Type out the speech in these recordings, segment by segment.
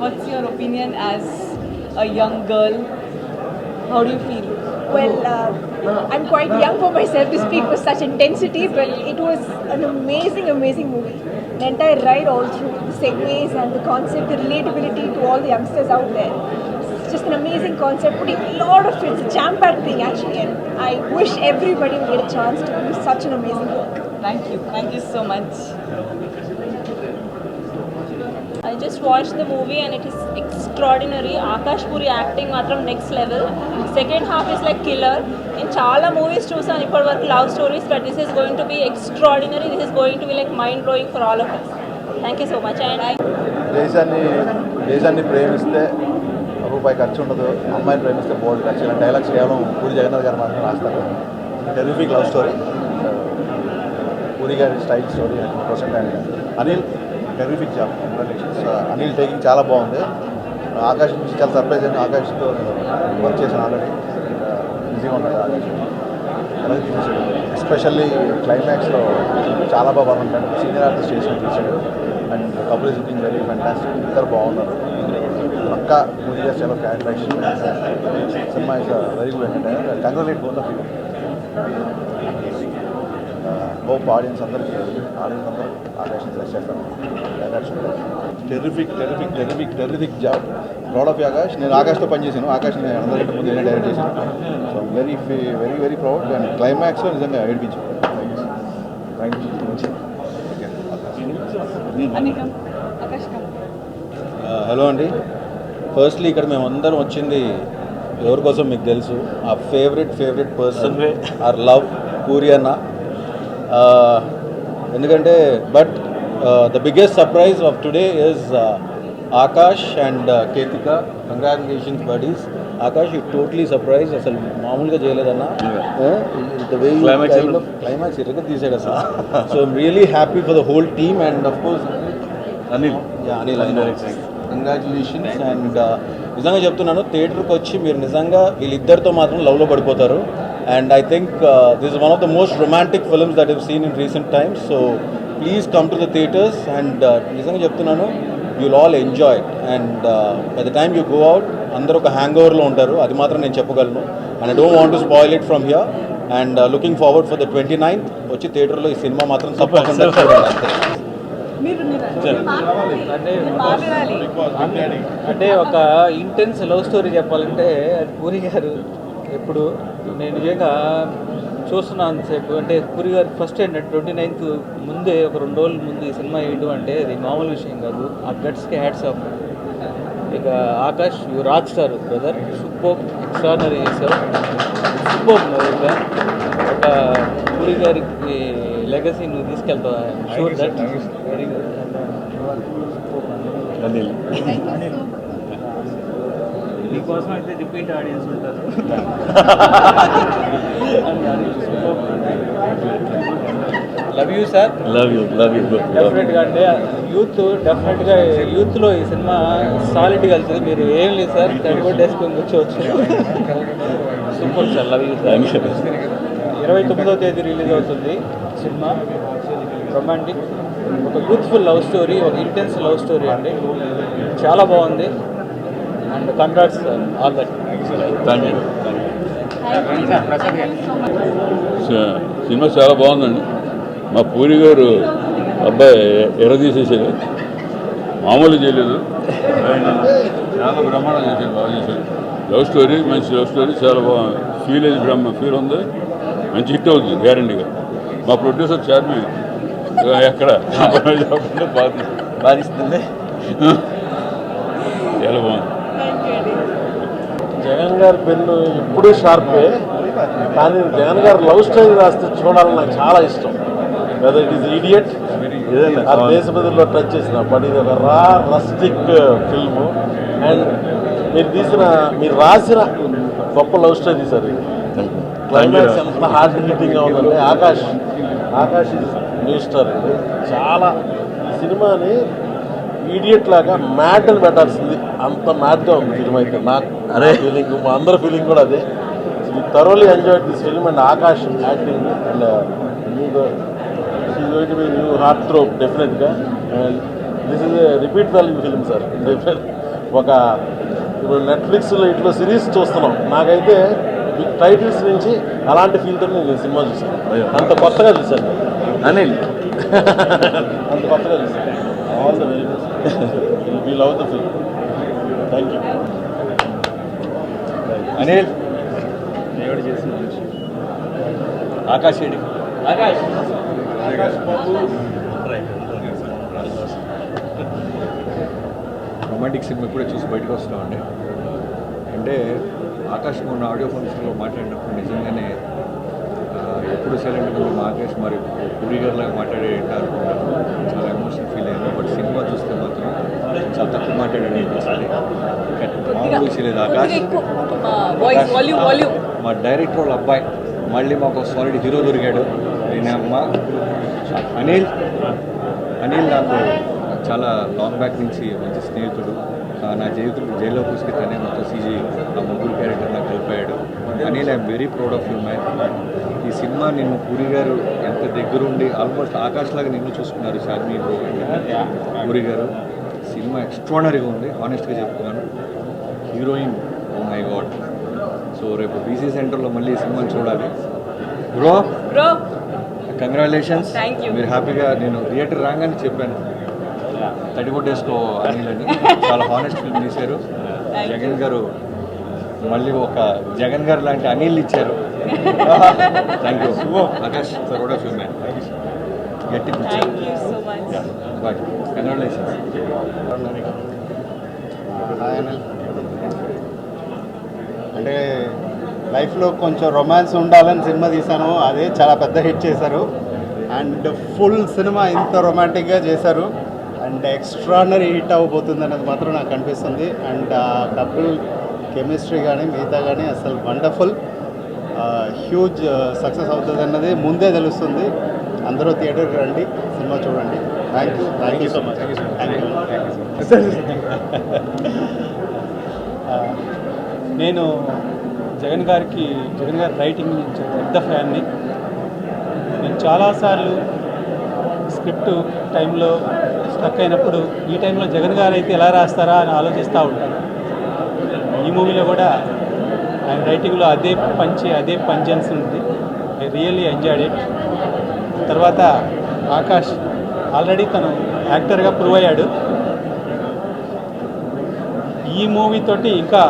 What's your opinion as a young girl? How do you feel? Well, I'm quite young for myself to speak with such intensity, but it was an amazing movie. The entire ride all through, the segues and the concept, the relatability to all the youngsters out there. It's just an amazing concept, putting a lot of it's a jam-packed thing actually, and I wish everybody would get a chance to do such an amazing work. Thank you so much. I just watched the movie and it is extraordinary. Akash Puri acting matram next level. Second half is like killer. In chala movies chusanu ippadi varaku love stories, but this is going to be extraordinary. This is going to be like mind blowing for all of us. Thank you so much. And దేశాన్ని ప్రేమిస్తే రూపాయి ఖర్చు ఉండదు, అమ్మాయిని ప్రేమిస్తే బోల్డ్ ఖర్చు. ఇలా dialogues కేవలం పూరి జగన్నాథ్ గారు మాత్రం రాస్తారు. టెరిఫిక్ లవ్ స్టోరీ, పూరి గారి style story 100%. And Anil terrific job, congratulations. Anil taking చాలా బాగుంది. ఆకాష్ నుంచి చాలా సర్ప్రైజ్ అయింది. ఆకాష్తో వర్క్ చేశాను ఆల్రెడీ. బిజీగా ఉన్నాడు ఆకాష్, అలాగే తీసాడు. ఎస్పెషల్లీ క్లైమాక్స్లో చాలా బాగా ఉంటాడు. సీనియర్ ఆర్టిస్ట్ చేసి తీసాడు. And couple is looking very fantastic. ఇద్దరు బాగున్నారు. పక్కా పూరి గారు చాలా characterization. Cinema is very good entertainer. Congratulate both of you. Hope audience అందరికీ Akash terrific job. Proud of Akash. నేను ఆకాష్తో పనిచేశాను. ఆకాష్ నేను అందరికంటే ముందు నేనే డైరెక్ట్ చేశాను. So very very proud. And climax నిజంగా ఏడిపించాను. హలో అండి. ఫస్ట్లీ ఇక్కడ మేము అందరం వచ్చింది ఎవరి కోసం మీకు తెలుసు. ఆ favourite person are love puri అన్న. ఎందుకంటే but the biggest surprise of today is Akash and Ketika. Congratulations buddies. Akash you totally surprise. అసలు మామూలుగా చేయలేదన్న. క్లైమాక్స్ ఇరగా తీసాడు అసలు. So I'm really happy for the whole team and of course Anil. Congratulations. And నిజంగా చెప్తున్నాను, థియేటర్కి వచ్చి మీరు నిజంగా వీళ్ళిద్దరితో మాత్రం లవ్లో పడిపోతారు. And I think this is one of the most romantic films that have seen in recent times. So please come to the theatres. And నిజంగా చెప్తున్నాను, you'll all enjoy it. And by the time you go out అందరూ ఒక hang ఓవర్లో ఉంటారు. అది మాత్రం నేను చెప్పగలను. And I don't want to spoil it from here. And looking forward for the 29th వచ్చి థియేటర్లో ఈ సినిమా మాత్రం తప్పకుండా చూడండి. అంటే ఒక ఇంటెన్స్ లవ్ స్టోరీ చెప్పాలంటే అది పూరి గారు ఎప్పుడు నేను నిజంగా చూస్తున్నాను అంతసేపు అంటే పూరి గారు ఫస్ట్ ఏంటంటే 29th ముందే ఒక 2 రోజుల ముందు ఈ సినిమా వేయడం అంటే అది మామూలు విషయం కాదు. ఆ గట్స్కి హ్యాట్స్ ఆఫ్. ఇక Akash you rock star brother, super extraordinary చేసావు, సూపర్ ఇంకా ఒక పూరి గారికి లెగసీ నువ్వు తీసుకెళ్తావు. Sure that very good. నీకోసం అయితే రిపీట్ ఆడియన్స్ ఉంటారు. Love you sir. Love you డెఫినెట్గా అంటే డెఫినెట్గా యూత్లో ఈ సినిమా సాలిడ్గా వెళ్తుంది. మీరు ఏం లేదు సార్, 30 వేసుకొని కూర్చోవచ్చు. Super sir, love you sir. 29వ తేదీ రిలీజ్ అవుతుంది సినిమా. రొమాంటిక్, ఒక యూత్ఫుల్ లవ్ స్టోరీ, ఒక ఇంటెన్స్ లవ్ స్టోరీ అండి. చాలా బాగుంది and congrats sir, all that. Thank you. Cinema చాలా బాగుందండి. మా పూరి గారు అబ్బాయి ఎరదీసేసారు, మామూలు చేయలేదు, చాలా బ్రహ్మాండం చేశారు, బాగా చేశారు. లవ్ స్టోరీ, మంచి లవ్ స్టోరీ, చాలా బాగుంది. ఫీల్ ఉంది, మంచి హిట్ అవుతుంది గ్యారంటీగా. మా ప్రొడ్యూసర్ చార్మి ఎక్కడ బాధిస్తుంది. చాలా బాగుంది. జగన్ గారి పెన్ను ఎప్పుడూ షార్పే, కానీ జగన్ గారు లవ్ స్టోరీ రాస్తే చూడాలని నాకు చాలా ఇష్టం. వెదర్ ఇట్ ఈస్ ఈడియట్, ఆ దేశపతిలో టచ్ చేసిన, బట్ ఇది ఒక రస్టిక్ ఫిల్మ్. అండ్ మీరు రాసిన గొప్ప లవ్ స్టోరీ సార్. ఇది క్లైమాక్స్ ఎంత హార్ట్ బీటింగ్గా ఉందంటే, ఆకాష్ ఇస్ న్యూ స్టార్ అండి. చాలా సినిమాని ఈడియట్ లాగా మ్యాడ్ అని పెట్టాల్సింది, అంత మ్యాడ్గా ఉంది సినిమా. అయితే నాకు ఫీలింగ్, మా అందరి ఫీలింగ్ కూడా అదే. Thoroughly enjoyed this film and Akash acting and she's going to be new heartthrob డెఫినెట్గా. And this is a repeat value film sir. ఒక ఇప్పుడు నెట్ఫ్లిక్స్లో ఇట్లా సిరీస్ చూస్తున్నాం, నాకైతే టైటిల్స్ నుంచి అలాంటి ఫీల్తో నేను సినిమా చూసాను. అంత కొత్తగా చూశాను అనిల్, అంత కొత్తగా చూశాను. All the very best. We love the film. Thank you. Anil దేవుడు చేసిన Akash AD Akash romantic cinema ఇప్పుడే చూసి బయటకు వస్తున్నామండి. అంటే ఆకాష్ మొన్న ఆడియో ఫంక్షన్లో మాట్లాడినప్పుడు నిజంగానే ఎప్పుడు సైలెంట్గా ఉంది మా ఆకాష్, మరి పూరి గారిలాగా మాట్లాడేటారు, చాలా ఎమోషనల్ ఫీల్ అయ్యాను. బట్ సినిమా చూస్తే మాత్రం చాలా తక్కువ మాట్లాడాడు అనిపించింది. మామూలు విషయలేదు ఆకాష్. మా డైరెక్టర్ వాళ్ళ అబ్బాయి మళ్ళీ మాకు సాలిడ్ హీరో దొరికాడు. నేను అమ్మ అనిల్ నాకు చాలా లాంగ్ బ్యాక్ నుంచి మంచి స్నేహితుడు. నా జీవితంలో జైల్లో కూసుకి తనే మొత్తం సీజీ ఆ ముగ్గురు క్యారెక్టర్ నాకు కలిపాడు. Anil I'm very proud of you man. ఈ సినిమా నిన్ను పూరి గారు ఎంత దగ్గరుండి ఆల్మోస్ట్ ఆకాష్ లాగా నిన్ను చూసుకున్నారు షార్మి పూరి గారు. సినిమా ఎక్స్ట్రాడనరీగా ఉంది, హానెస్ట్గా చెప్తున్నాను. Heroine oh my god. So రేపు బీసీ సెంటర్లో మళ్ళీ ఈ సినిమాని చూడాలి. Bro congratulations. మీరు హ్యాపీగా, నేను థియేటర్ రాగానే చెప్పాను 34 డేస్లో అనిల్ అని. చాలా హానెస్ట్ ఫిల్మ్ తీశారు. జగన్ గారు మళ్ళీ ఒక జగన్ గారు లాంటి అనిల్ ఇచ్చారు. Thank you Akash, proud of you man. గట్టి బాయ్, కంగ్రాచులేషన్స్. అంటే లైఫ్లో కొంచెం రొమాన్స్ ఉండాలని సినిమా తీశాను, అదే చాలా పెద్ద హిట్ చేశారు. అండ్ ఫుల్ సినిమా ఇంత రొమాంటిక్గా చేశారు అండ్ ఎక్స్ట్రానరీ హిట్ అవ్వబోతుంది అనేది మాత్రం నాకు అనిపిస్తుంది. అండ్ కపుల్ కెమిస్ట్రీ కానీ మిగతా కానీ అసలు వండర్ఫుల్, హ్యూజ్ సక్సెస్ అవుతుంది అన్నది ముందే తెలుస్తుంది. అందరూ థియేటర్కి రండి, సినిమా చూడండి. Thank you so much. నేను జగన్ గారి రైటింగ్ నుంచి పెద్ద ఫ్యాన్ని. నేను చాలాసార్లు స్క్రిప్ట్ టైంలో స్టక్ అయినప్పుడు ఈ టైంలో జగన్ గారు అయితే ఎలా రాస్తారా అని ఆలోచిస్తూ ఉంటాను. ఈ మూవీలో కూడా ఆయన రైటింగ్లో అదే పంచెన్స్ ఉంది. I really enjoyed it. తర్వాత ఆకాష్ ఆల్రెడీ తను యాక్టర్గా ప్రూవ్ అయ్యాడు. ఈ మూవీ తోటి ఇంకా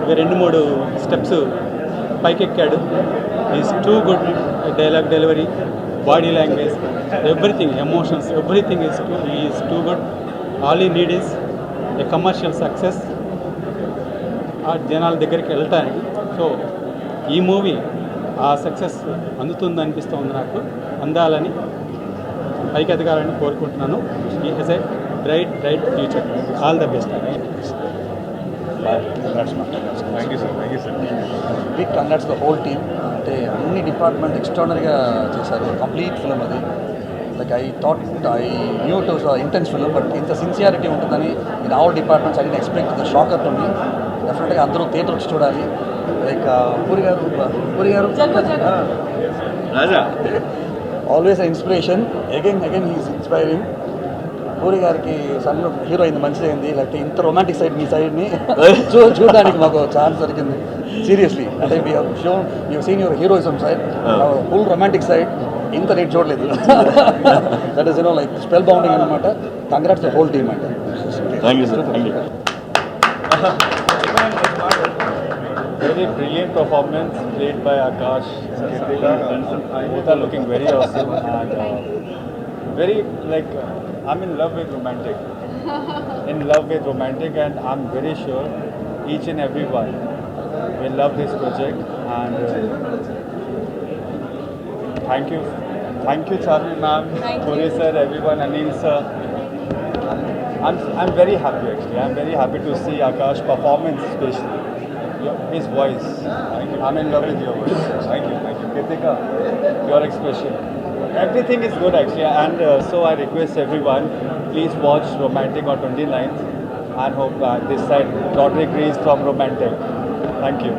2-3 స్టెప్స్ పైకెక్కాడు. Is too good. Dialogue delivery, body language, everything, emotions, everything is too good. All he need is a commercial success, ఆ జనాల దగ్గరికి వెళ్తానికి. సో ఈ మూవీ ఆ సక్సెస్ అందుతుంది అనిపిస్తుంది నాకు. అందాలని, పైకి ఎదగాలని కోరుకుంటున్నాను. He has a bright future. All the best. Thank you sir. Big congrats the whole team. అంటే అన్ని డిపార్ట్మెంట్ ఎక్స్ట్రాడనరీగా చేశారు. కంప్లీట్ ఫిల్మ్ అది. Like I knew to intense film, but ఇంత సిన్సియారిటీ ఉంటుందని in all departments I didn't expect. The shocker to me. డెఫినెట్గా అందరూ theatre వచ్చి చూడాలి. Like Puri garu Raja always inspiration. Again he's inspiring. Puri గారికి సన్ హీరో అయింది, మంచిదైంది. లేకపోతే ఇంత రొమాంటిక్ సైడ్ మీ సైడ్ని చూడడానికి మాకు ఛాన్స్ దొరికింది. సీరియస్లీ, అంటే you seen your heroism side, full romantic side ఇంత రేట్ చూడలేదు. That is like spell bounding అనమాట. కంగ్రాట్స్ ద హోల్ టీమ్ అంటే. Thank you sir. Thank you. Very brilliant performance played by Akash, Kritika. Both are looking very awesome and very like I'm in love with romantic. And I'm very sure each and everyone will love this project. And thank you Charvi ma'am, Puri sir, everyone, Anil sir. I'm very happy actually. I'm very happy to see Akash performance especially. His voice. I'm in love with your voice. Thank you. Kritika, your expression. Everything is good actually, and so I request everyone, please watch Romantic on 29th, and hope this side Roderick Rees from Romantic. Thank you.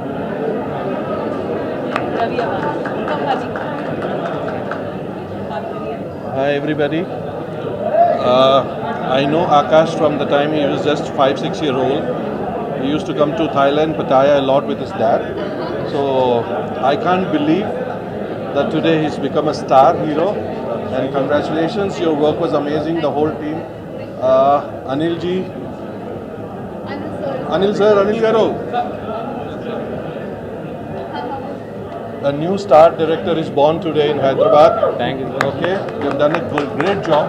Hi everybody. I know Akash from the time he was just 5-6 year old. He used to come to Thailand, Pattaya a lot with his dad. So I can't believe that today he's become a star hero. And congratulations, your work was amazing, the whole team. Anil ji. Anil sir, Anil Garu. A new star director is born today in Hyderabad. Thank you. Okay, you have done a great job.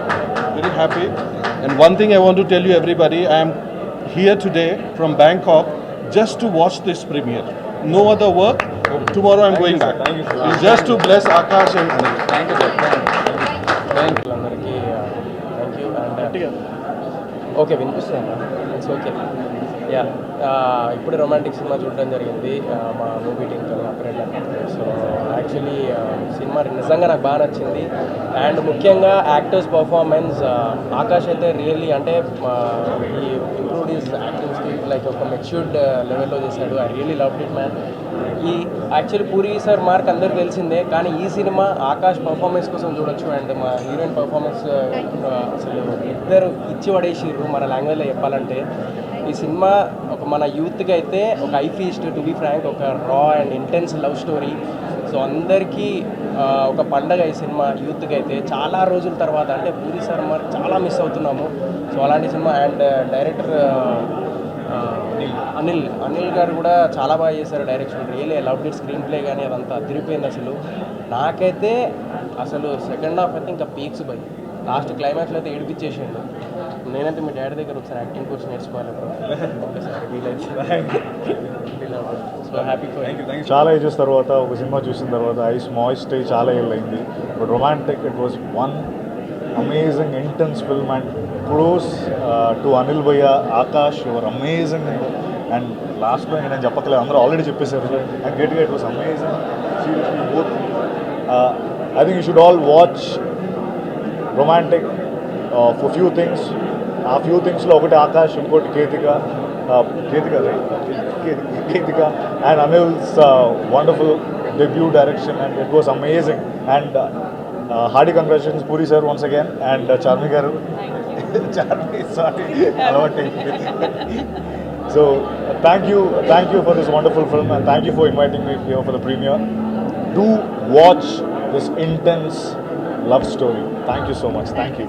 Very happy. And one thing I want to tell you everybody, I am here today from Bangkok just to watch this premiere. No other work. Tomorrow I'm going back. It's just to bless Akash and Anil. Thank you. అందరికీ thank you. And okay వినిపిస్తాను. It's okay. Yeah, ఇప్పుడు romantic cinema చూడడం జరిగింది మా movie టీంతో అప్రెంట్. So actually cinema నిజంగా నాకు బాగా నచ్చింది. అండ్ ముఖ్యంగా యాక్టర్స్ పర్ఫార్మెన్స్, ఆకాష్ అయితే రియల్లీ అంటే ఈ improved is acting skill, like ఒక మెచ్యూర్డ్ లెవెల్లో చేశాడు. I really loved it man. ఈ యాక్చువల్లీ పూరి సార్ మార్క్ అందరికి తెలిసిందే, కానీ ఈ సినిమా ఆకాష్ పర్ఫార్మెన్స్ కోసం చూడొచ్చు. అండ్ మా హీరోయిన్ పర్ఫార్మెన్స్ అసలు ఇద్దరు ఇచ్చి పడేసిర్రు మన లాంగ్వేజ్లో చెప్పాలంటే. ఈ సినిమా ఒక మన యూత్కి అయితే ఒక ఐఫీస్ట్, టు బీ ఫ్రాంక్, ఒక రా and intense love story. So అందరికీ ఒక పండగ ఈ సినిమా యూత్కి అయితే. చాలా రోజుల తర్వాత అంటే పూరి సార్ మార్క్ చాలా మిస్ అవుతున్నాము. సో అలాంటి సినిమా. అండ్ డైరెక్టర్ అనిల్ గారు కూడా చాలా బాగా చేశారు direction. Really love it. Screen play కానీ అదంతా అదిరిపోయింది అసలు. నాకైతే అసలు సెకండ్ హాఫ్ అయితే ఇంకా పీక్స్ బై. లాస్ట్ క్లైమాక్స్లో అయితే ఏడిపించేసిండు. నేనైతే మీ డాడీ దగ్గర ఒకసారి యాక్టింగ్ కోర్స్ నేర్చుకోవాలి ఒకసారి వీలైతే. So happy for you. చాలా ఏజెస్ తర్వాత ఒక సినిమా చూసిన తర్వాత ఐస్ మాయిస్ట్ అయ్యి చాలా ఏళ్ళైంది. But romantic, it was one amazing intense film. And close to Anil భయ్య, ఆకాష్, యువర్ అమేజింగ్. అండ్ లాస్ట్లో నేను చెప్పకలేదు, అందరూ ఆల్రెడీ చెప్పేశారు. అండ్ గట్టిగా it was amazing. Seriously both. I think you should all watch romantic for few things. ఆ few థింగ్స్లో ఒకటి ఆకాష్, ఇంకోటి Ketika and Anil's wonderful debut direction. And it was amazing. And hearty congratulations puri sir once again. And Charmi గారు, Charmi sorry అలవాటు. So thank you for this wonderful film, and thank you for inviting me here for the premiere. Do watch this intense love story. Thank you so much. Thank you.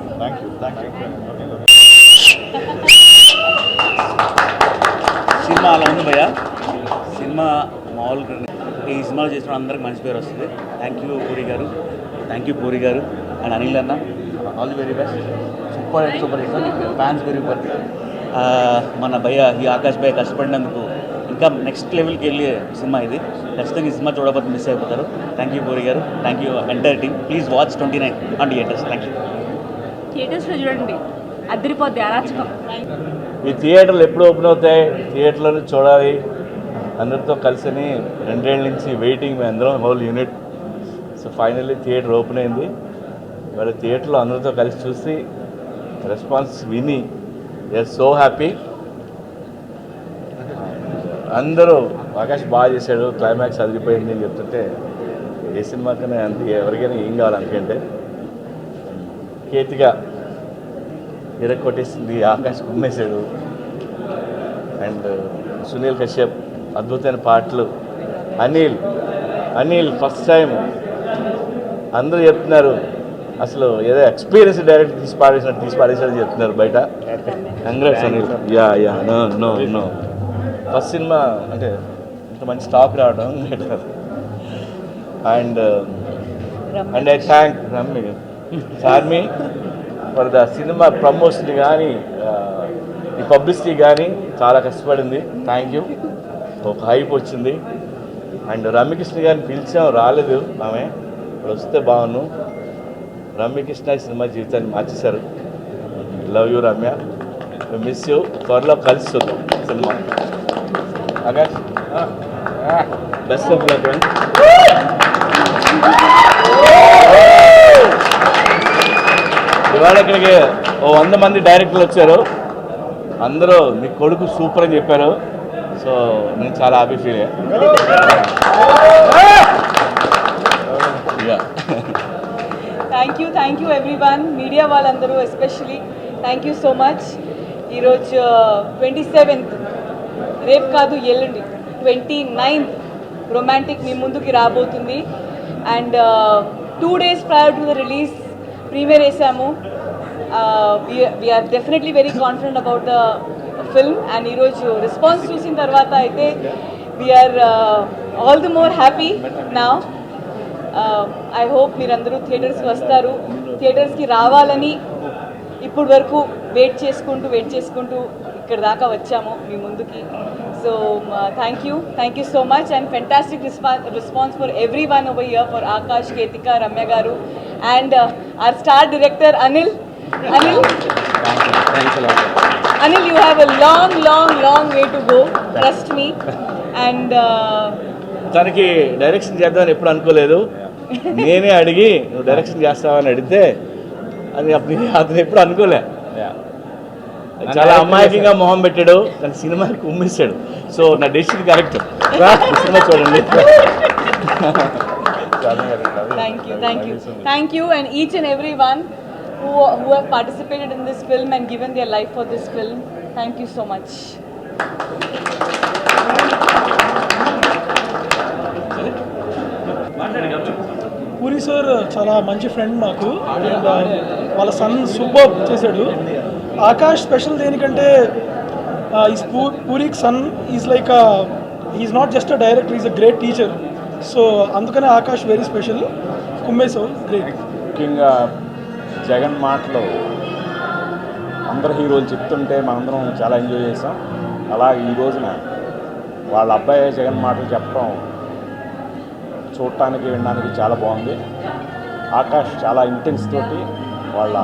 Cinema అలా ఉంది భయ్య. Cinema మామూలుగా ఈ సినిమాలు చేసిన అందరికి మంచి పేరు వస్తుంది. థ్యాంక్ యూ పూరి గారు, థ్యాంక్ యూ పూరి గారు అండ్ అనిల్ అన్న. All the very best. Super hit fans very super. మన భయ్య ఈ ఆకాష్ భయ్య కష్టపడినందుకు ఇంకా నెక్స్ట్ లెవెల్కి వెళ్ళే సినిమా ఇది. ఖచ్చితంగా ఈ సినిమా చూడకపోతే మిస్ అయిపోతారు. థ్యాంక్ యూ పూరి గారు, thank you entire team. Please watch 29 on theatres. Thank you. థియేటర్స్లో చూడండి, అద్దరిపోద్ది, అరాచకం. ఈ థియేటర్లు ఎప్పుడు ఓపెన్ అవుతాయి, థియేటర్లో చూడాలి అందరితో కలిసిని 2 ఏళ్ళ నుంచి వెయిటింగ్. మేము అందరం whole unit. So finally theatre open అయింది. ఇవాళ థియేటర్లో అందరితో కలిసి చూసి రెస్పాన్స్ విని వీఆర్ సో హ్యాపీ. అందరూ ఆకాష్ బాగా చేశాడు, క్లైమాక్స్ అదిరిపోయింది అని చెప్తుంటే ఏ సినిమాకైనా అంత ఎవరికైనా ఏం కావాలి అందుకంటే కేతిగా కొట్టేసింది, ఆకాష్ కుమ్మేశాడు. అండ్ సునీల్ కశ్యప్ అద్భుతమైన పాటలు. అనిల్ ఫస్ట్ టైం అందరూ చెప్తున్నారు అసలు ఏదో ఎక్స్పీరియన్స్ డైరెక్ట్ తీసి పాడేసినట్టు చెప్తున్నారు బయట. Congrats Anil. Yeah no first cinema అంటే ఇంత మంచి స్టాక్ రావడం. And I thank రమ్మి సార్మి for the cinema promotion కానీ ఈ పబ్లిసిటీ కానీ చాలా కష్టపడింది. Thank you. ఒక హైప్ వచ్చింది. అండ్ రమ్యకృష్ణ గారిని పిలిచాం, రాలేదు ఆమె. ఇప్పుడు వస్తే బాగున్నాను. రమ్యకృష్ణ ఈ సినిమా జీవితాన్ని మార్చేశారు. Love you Ramya, miss you. త్వరలో కలిసి చూద్దాం cinema. Akash best of luck. ఇవాళ ఇక్కడికి 100 మంది డైరెక్టర్లు వచ్చారు. అందరూ మీ కొడుకు సూపర్ అని చెప్పారు. సో నేను చాలా హ్యాపీ ఫీల్ అయ్యా. Thank you everyone. మీడియా వాళ్ళందరూ especially thank you so much. ఈరోజు 27th, రేపు కాదు ఎల్లుండి 29th రొమాంటిక్ మీ ముందుకి రాబోతుంది. And 2 days prior to the release premiere వేసాము. We're definitely very confident about the film. And ఈరోజు రెస్పాన్స్ చూసిన తర్వాత అయితే we're all the more happy now. I hope మీరందరూ థియేటర్స్కి వస్తారు. థియేటర్స్కి రావాలని ఇప్పటి వరకు వెయిట్ చేసుకుంటూ ఇక్కడ దాకా వచ్చాము మీ ముందుకి. So thank you so much and fantastic response for every one over here, for Akash, Ketika, Ramya గారు and our star director Anil, you have a long way to go, trust me. And తనకి డైరెక్షన్ చేద్దామని ఎప్పుడు అనుకోలేదు. నేనే అడిగి నువ్వు డైరెక్షన్ చేస్తావని అడిగితే అది అతను ఎప్పుడు అనుకోలే. చాలా అమాయకంగా మొహం పెట్టాడు, కానీ సినిమాకి ఉమ్మేశాడు. సో నా డెసిషన్ కరెక్ట్. సినిమా చూడండి. Thank you and each and everyone who have participated in this film and given their life for this film. Thank you so much. Puri sir చాలా మంచి ఫ్రెండ్ మాకు. అండ్ వాళ్ళ సన్ సూపర్ చేశాడు. Akash special దేనికంటే పూరికి son is like is not just a director, is a great teacher. So అందుకనే Akash very special. కుమ్మేశ్వర్ great. ముఖ్యంగా జగన్ మాటలు అందరు హీరోలు చెప్తుంటే మనందరం చాలా ఎంజాయ్ చేసాం. అలాగే ఈ రోజున వాళ్ళ అబ్బాయి జగన్ మాటలు చెప్పడం చూడటానికి వినడానికి చాలా బాగుంది. ఆకాష్ చాలా ఇంటెన్స్ తోటి వాళ్ళ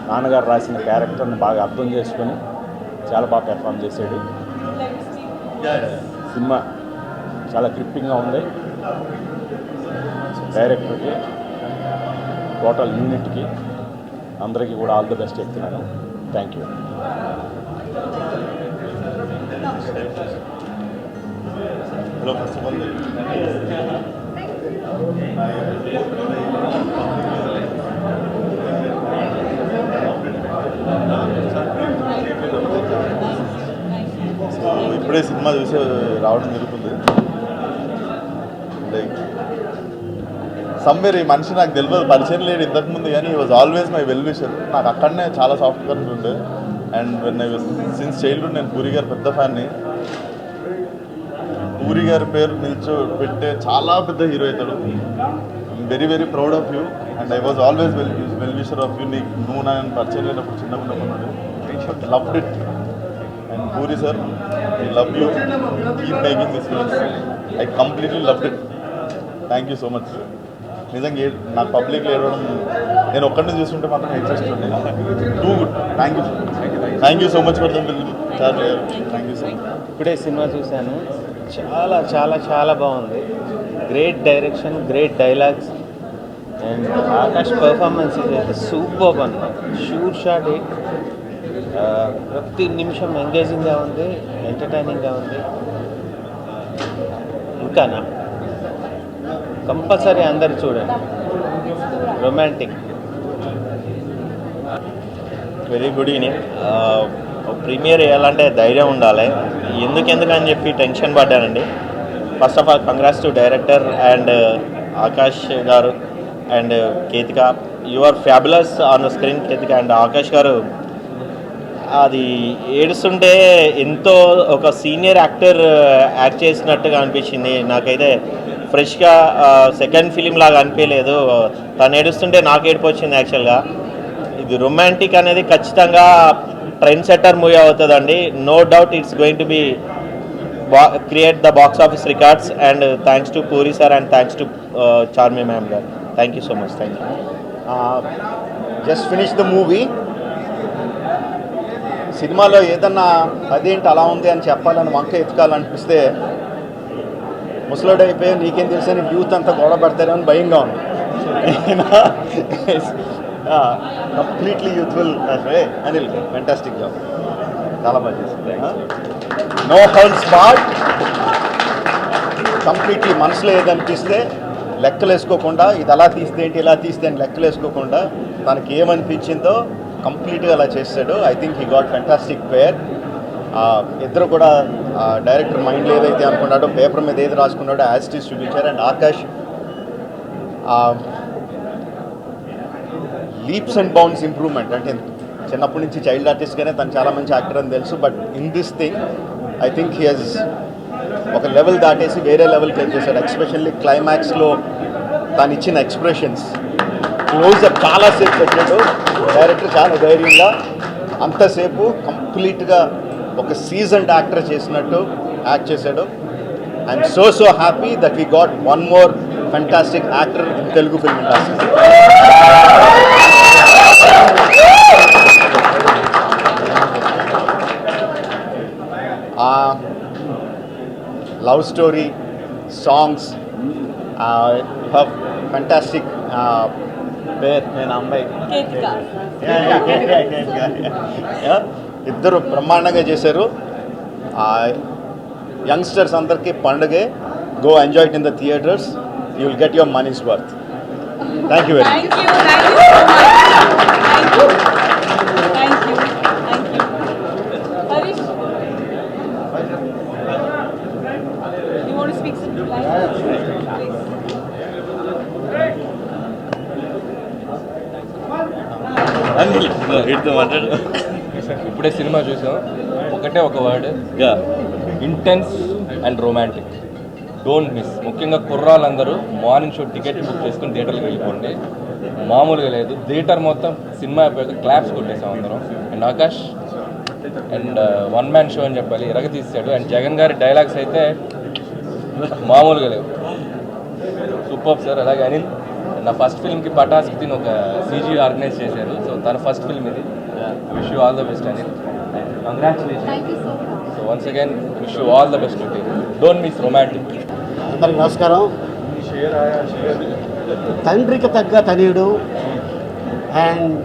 నాన్నగారు రాసిన క్యారెక్టర్ని బాగా అర్థం చేసుకొని చాలా బాగా పెర్ఫామ్ చేశాడు. సినిమా చాలా గ్రిప్పింగ్గా ఉంది. డైరెక్టర్కి, టోటల్ యూనిట్కి అందరికీ కూడా ఆల్ ది బెస్ట్ చెప్తున్నాను. Thank you. Hello, first of all ఇప్పుడే సినిమా చూసి రావడం జరుగుతుంది. లైక్ సమ్వేర్ ఈ మనిషి నాకు తెలియదు, పరిచయం లేడు ఇంతకుముందు, కానీ ఈ was always my well wisher. నాకు అక్కడనే చాలా సాఫ్ట్ కరెంట్ ఉండే. And when I was since childhood నేను పూరి గారు పెద్ద ఫ్యాన్ని. పూరి గారి పేరు పెట్టే చాలా పెద్ద హీరో అవుతాడు. Very very proud of you and I was always well wisher of you. నువ్వు నన్ను పరిచయం లేనప్పుడు చిన్నగా ఉన్నప్పుడు loved it. And puri sir, I love you, keep making this films. I completely loved it. Thank you so much. నిజంగా నాకు పబ్లిక్లో ఏడవడం నేను ఒక్కడిని చూస్తుంటే మాత్రం ఇంట్రెస్ట్ ఉండే. Too good. Thank you so much for the film. Thank you so much. ఇప్పుడే సినిమా చూశాను, చాలా చాలా చాలా బాగుంది. Great direction, great dialogues and Akash performance అయితే సూపర్ అన్నమాట. షూట్ షాట్ ఇట్, ప్రతి నిమిషం ఎంగేజింగ్గా ఉంది, ఎంటర్టైనింగ్గా ఉంది. ఇంకానా కంపల్సరీ అందరు చూడండి. Romantic. Very good evening. Premiere వేయాలంటే ధైర్యం ఉండాలి. ఎందుకని చెప్పి టెన్షన్ పడ్డానండి. First of all congrats to director and Akash garu and Ketika. You are fabulous on the screen Ketika. And Akash garu అది ఏడుస్తుంటే ఎంతో ఒక సీనియర్ యాక్టర్ యాక్ట్ చేసినట్టుగా అనిపించింది నాకైతే. ఫ్రెష్గా సెకండ్ ఫిలిం లాగా అనిపించలేదు. తను ఏడుస్తుంటే నాకు ఏడుపు వచ్చింది యాక్చువల్గా. ఇది రొమాంటిక్ అనేది ఖచ్చితంగా ట్రెండ్ సెట్టర్ మూవీ అవుతుందండి. No doubt it's going to be create the box office records. And thanks to Puri sir and thanks to Charmi ma'am garu. Thank you so much. Thank you. Just finish the movie. సినిమాలో ఏదన్నా అదేంటి అలా ఉంది అని చెప్పాలని వంక ఎత్తుకాలనిపిస్తే ముసలోడు అయిపోయి నీకేం తెలుసని యూత్ అంతా గొడవ పడతారేమని భయంగా ఉంది. Completely youthful. Anil fantastic job, చాలా బాగా చేశారు. No holds board. కంప్లీట్లీ మనసులో ఏదనిపిస్తే లెక్కలు వేసుకోకుండా ఇది అలా తీస్తే ఏంటి ఇలా తీస్తే అని లెక్కలు వేసుకోకుండా తనకి ఏమనిపించిందో కంప్లీట్గా అలా చేస్తాడు. I think he got fantastic pair. ఇద్దరు కూడా డైరెక్టర్ మైండ్లో ఏదైతే అనుకున్నాడో పేపర్ మీద ఏది రాసుకున్నాడో యాజ్ ఇట్ ఈస్ చూపించారు. And Akash leaps and bounds improvement. అంటే చిన్నప్పటి నుంచి చైల్డ్ ఆర్టిస్ట్గానే తను చాలా మంచి యాక్టర్ అని తెలుసు. But in this thing I think he he's ఒక లెవెల్ దాటేసి వేరే లెవెల్కి వెళ్ళి చేశాడు. ఎక్స్పెషల్లీ క్లైమాక్స్లో తను ఇచ్చిన ఎక్స్ప్రెషన్స్, క్లోజప్ చాలాసేపు పెట్టాడు డైరెక్టర్. చాలా ధైర్యంగా అంతసేపు కంప్లీట్గా ఒక సీజన్డ్ యాక్టర్ చేసినట్టు యాక్ట్ చేశాడు. I'm so happy that we got one more fantastic actor in Telugu film industry. Love story, songs, fantastic pair. నేను అమ్మాయి ఇద్దరు బ్రహ్మాండంగా చేశారు. యంగ్స్టర్స్ అందరికీ పండుగే. Go enjoy it in the theatres. You will get your money's worth. Thank you very much. ఇప్పుడే సినిమా చూసాం, ఒకటే ఒక word, intense and romantic. Don't miss. ముఖ్యంగా కుర్రాళ్ళందరూ మార్నింగ్ షో టికెట్ బుక్ చేసుకుని థియేటర్కి వెళ్ళిపోండి. మామూలుగా లేదు. థియేటర్ మొత్తం సినిమా అయిపోయాక క్లాప్స్ కొట్టేసాం అందరం. And Akash and one man show అని చెప్పాలి, ఇరగ తీసాడు. అండ్ జగన్ గారి డైలాగ్స్ అయితే మామూలుగా లేవు. Super sir. అలాగే అనిల్ నా ఫస్ట్ ఫిల్మ్కి పటాస్కి తిని ఒక సీజీ ఆర్గనైజ్ చేశారు. సో తన ఫస్ట్ ఫిల్మ్ ఇది. Wish you all the best Anil. Congratulation. So once again wish you all the best to team. Don't miss romantic. అందరికి నమస్కారం. తండ్రికి తగ్గ తనయుడు అండ్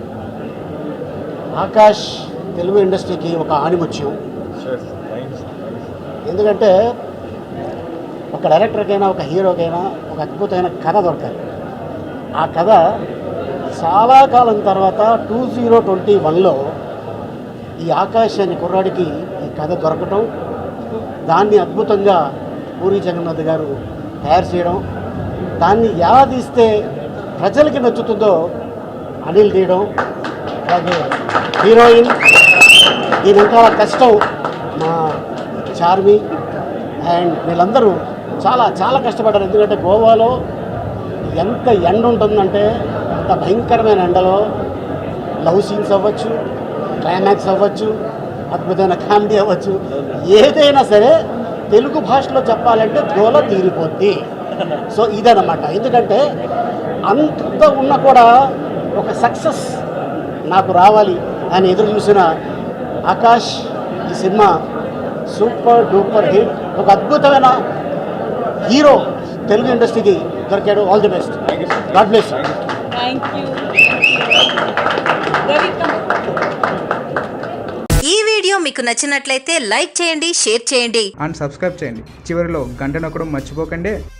ఆకాష్ తెలుగు ఇండస్ట్రీకి ఒక ఆణిముత్యం. ఎందుకంటే ఒక డైరెక్టర్కైనా ఒక హీరోకైనా ఒక అద్భుతమైన కథ దొరకాలి. ఆ కథ చాలా కాలం తర్వాత 2021లో ఈ ఆకాష్ అనే కుర్రాడికి ఈ కథ దొరకటం, దాన్ని అద్భుతంగా పూరి జగన్నాథ్ గారు తయారు చేయడం, దాన్ని ఎలా తీస్తే ప్రజలకి నచ్చుతుందో అనిల్ తీయడం, అలాగే హీరోయిన్ దీని ఇంకా కష్టం మా చార్మి అండ్ వీళ్ళందరూ చాలా చాలా కష్టపడ్డారు. ఎందుకంటే గోవాలో ఎంత ఎండ ఉంటుందంటే అంత భయంకరమైన ఎండలో లవ్ సీన్స్ అవ్వచ్చు, క్లైమాక్స్ అవ్వచ్చు, అద్భుతమైన కామెడీ అవ్వచ్చు, ఏదైనా సరే తెలుగు భాషలో చెప్పాలంటే గోల తీరిపోద్ది. సో ఇదన్నమాట. ఎందుకంటే అంత ఉన్నా కూడా ఒక సక్సెస్ నాకు రావాలి అని ఎదురు చూసిన ఆకాష్ ఈ సినిమా సూపర్ డూపర్ హిట్. ఒక అద్భుతమైన హీరో తెలుగు ఇండస్ట్రీకి దొరికాడు. All the best. God bless. Thank you. ఈ వీడియో మీకు నచ్చినట్లయితే లైక్ చేయండి, షేర్ చేయండి అండ్ సబ్స్క్రైబ్ చేయండి. చివరిలో గంట నొక్కడం మర్చిపోకండి.